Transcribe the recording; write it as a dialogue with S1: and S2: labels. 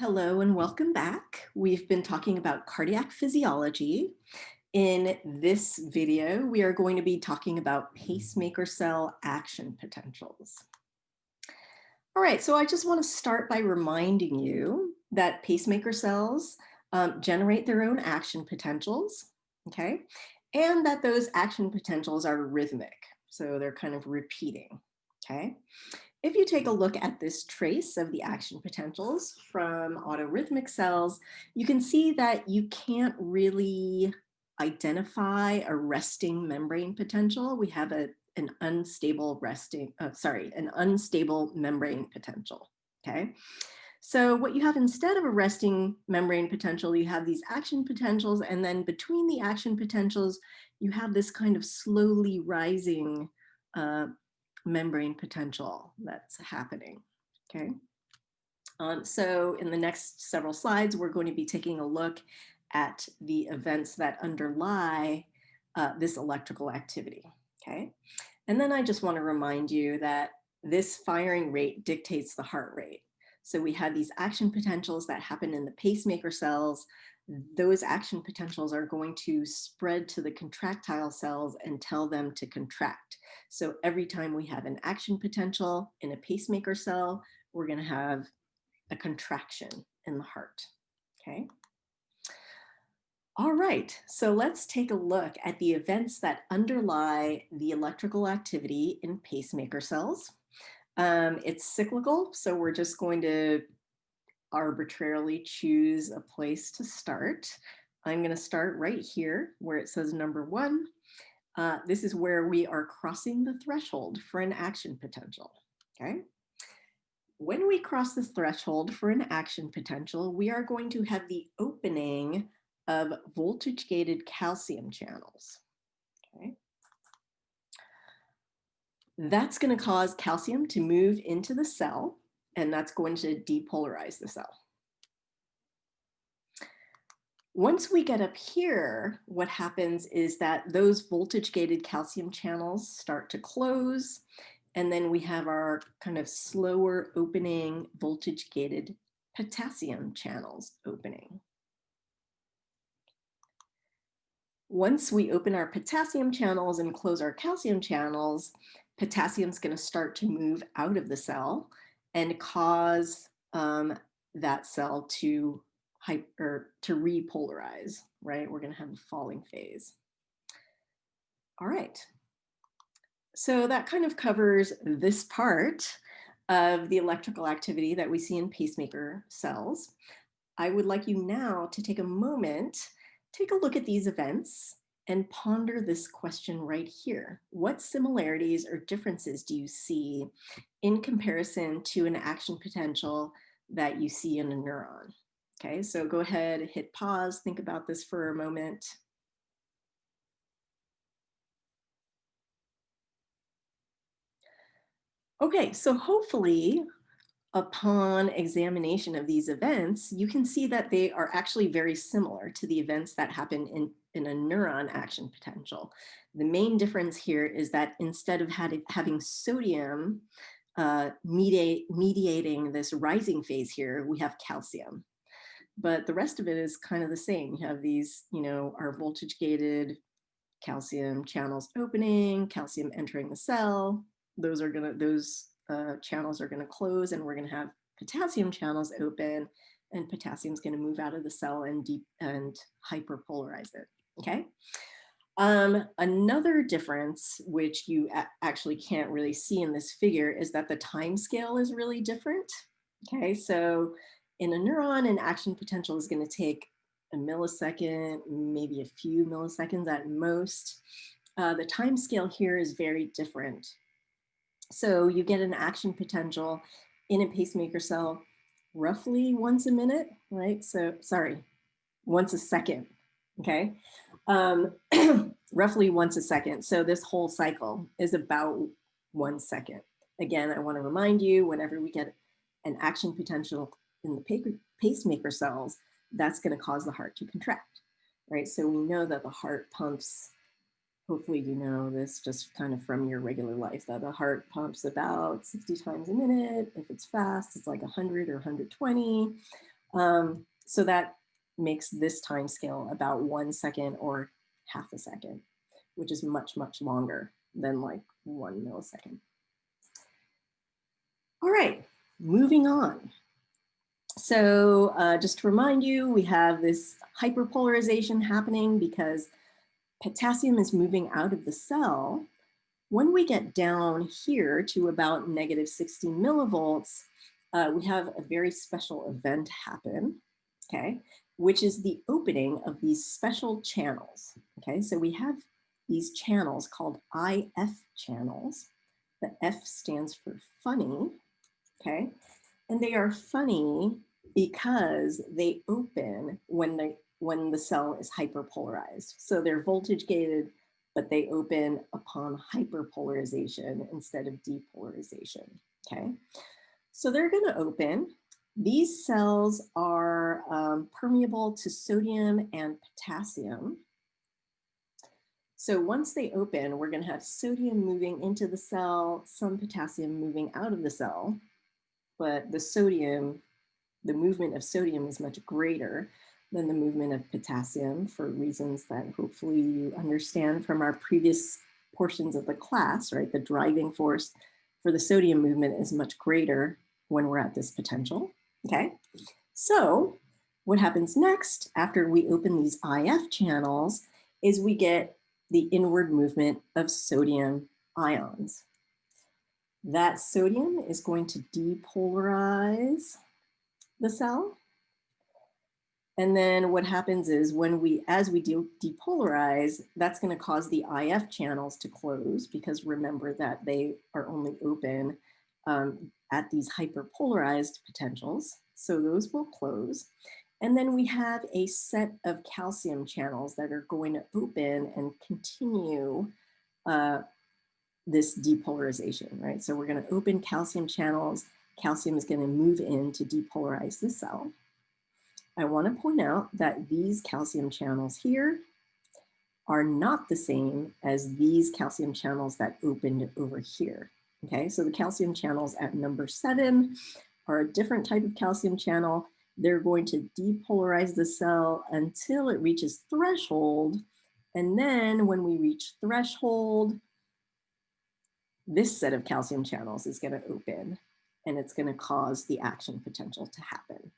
S1: Hello and welcome back. We've been talking about cardiac physiology. In this video, we are going to be talking about pacemaker cell action potentials. All right, so I just want to start by reminding you that pacemaker cells generate their own action potentials, okay? And that those action potentials are rhythmic, so they're kind of repeating, okay? If you take a look at this trace of the action potentials from autorhythmic cells, you can see that you can't really identify a resting membrane potential. We have an unstable an unstable membrane potential, okay? So what you have instead of a resting membrane potential, you have these action potentials, and then between the action potentials, you have this kind of slowly rising uh, membrane potential that's happening, okay? So in the next several slides, we're going to be taking a look at the events that underlie this electrical activity, okay? And then I just want to remind you that this firing rate dictates the heart rate. So we have these action potentials that happen in the pacemaker cells. Those action potentials are going to spread to the contractile cells and tell them to contract. So every time we have an action potential in a pacemaker cell, we're going to have a contraction in the heart, okay? All right, so let's take a look at the events that underlie the electrical activity in pacemaker cells. It's cyclical, so we're just going to arbitrarily choose a place to start. I'm going to start right here where it says number 1. This is where we are crossing the threshold for an action potential, okay? When we cross this threshold for an action potential, we are going to have the opening of voltage-gated calcium channels, okay? That's going to cause calcium to move into the cell, and that's going to depolarize the cell. Once we get up here, what happens is that those voltage-gated calcium channels start to close, and then we have our kind of slower opening voltage-gated potassium channels opening. Once we open our potassium channels and close our calcium channels, potassium is going to start to move out of the cell and cause that cell to repolarize, right? We're going to have a falling phase. All right. So that kind of covers this part of the electrical activity that we see in pacemaker cells. I would like you now to take a moment, take a look at these events and ponder this question right here. What similarities or differences do you see in comparison to an action potential that you see in a neuron? Okay, so go ahead, hit pause, think about this for a moment. Okay, so hopefully upon examination of these events, you can see that they are actually very similar to the events that happen in a neuron action potential. The main difference here is that instead of having sodium mediating this rising phase here, we have calcium. But the rest of it is kind of the same. You have these, our voltage gated calcium channels opening, calcium entering the cell. Those channels are gonna close, and we're gonna have potassium channels open, and potassium is gonna move out of the cell and hyperpolarize it, okay? Another difference, which you actually can't really see in this figure, is that the time scale is really different, okay? So in a neuron, an action potential is gonna take a millisecond, maybe a few milliseconds at most. The time scale here is very different. So you get an action potential in a pacemaker cell roughly once a minute, right? So, sorry, once a second, okay? Roughly once a second. So this whole cycle is about 1 second. Again, I want to remind you, whenever we get an action potential in the pacemaker cells, that's going to cause the heart to contract, right? So we know that the heart pumps, hopefully you know this just kind of from your regular life, that the heart pumps about 60 times a minute. If it's fast, it's like 100 or 120. So that makes this time scale about 1 second or half a second, which is much, much longer than like 1 millisecond. All right, moving on. So just to remind you, we have this hyperpolarization happening because potassium is moving out of the cell. When we get down here to about -60 millivolts, we have a very special event happen, okay, which is the opening of these special channels, okay? So we have these channels called IF channels. The F stands for funny, okay? And they are funny because they open when the cell is hyperpolarized. So they're voltage gated, but they open upon hyperpolarization instead of depolarization, okay? So they're gonna open. These cells are permeable to sodium and potassium. So once they open, we're gonna have sodium moving into the cell, some potassium moving out of the cell, but the movement of sodium is much greater than the movement of potassium for reasons that hopefully you understand from our previous portions of the class, right? The driving force for the sodium movement is much greater when we're at this potential, okay? So what happens next after we open these IF channels is we get the inward movement of sodium ions. That sodium is going to depolarize the cell. And then what happens is as we depolarize, that's going to cause the IF channels to close because remember that they are only open at these hyperpolarized potentials. So those will close. And then we have a set of calcium channels that are going to open and continue this depolarization, right? So we're going to open calcium channels. Calcium is going to move in to depolarize the cell. I want to point out that these calcium channels here are not the same as these calcium channels that opened over here. Okay, so the calcium channels at number 7 are a different type of calcium channel. They're going to depolarize the cell until it reaches threshold. And then when we reach threshold, this set of calcium channels is going to open and it's going to cause the action potential to happen.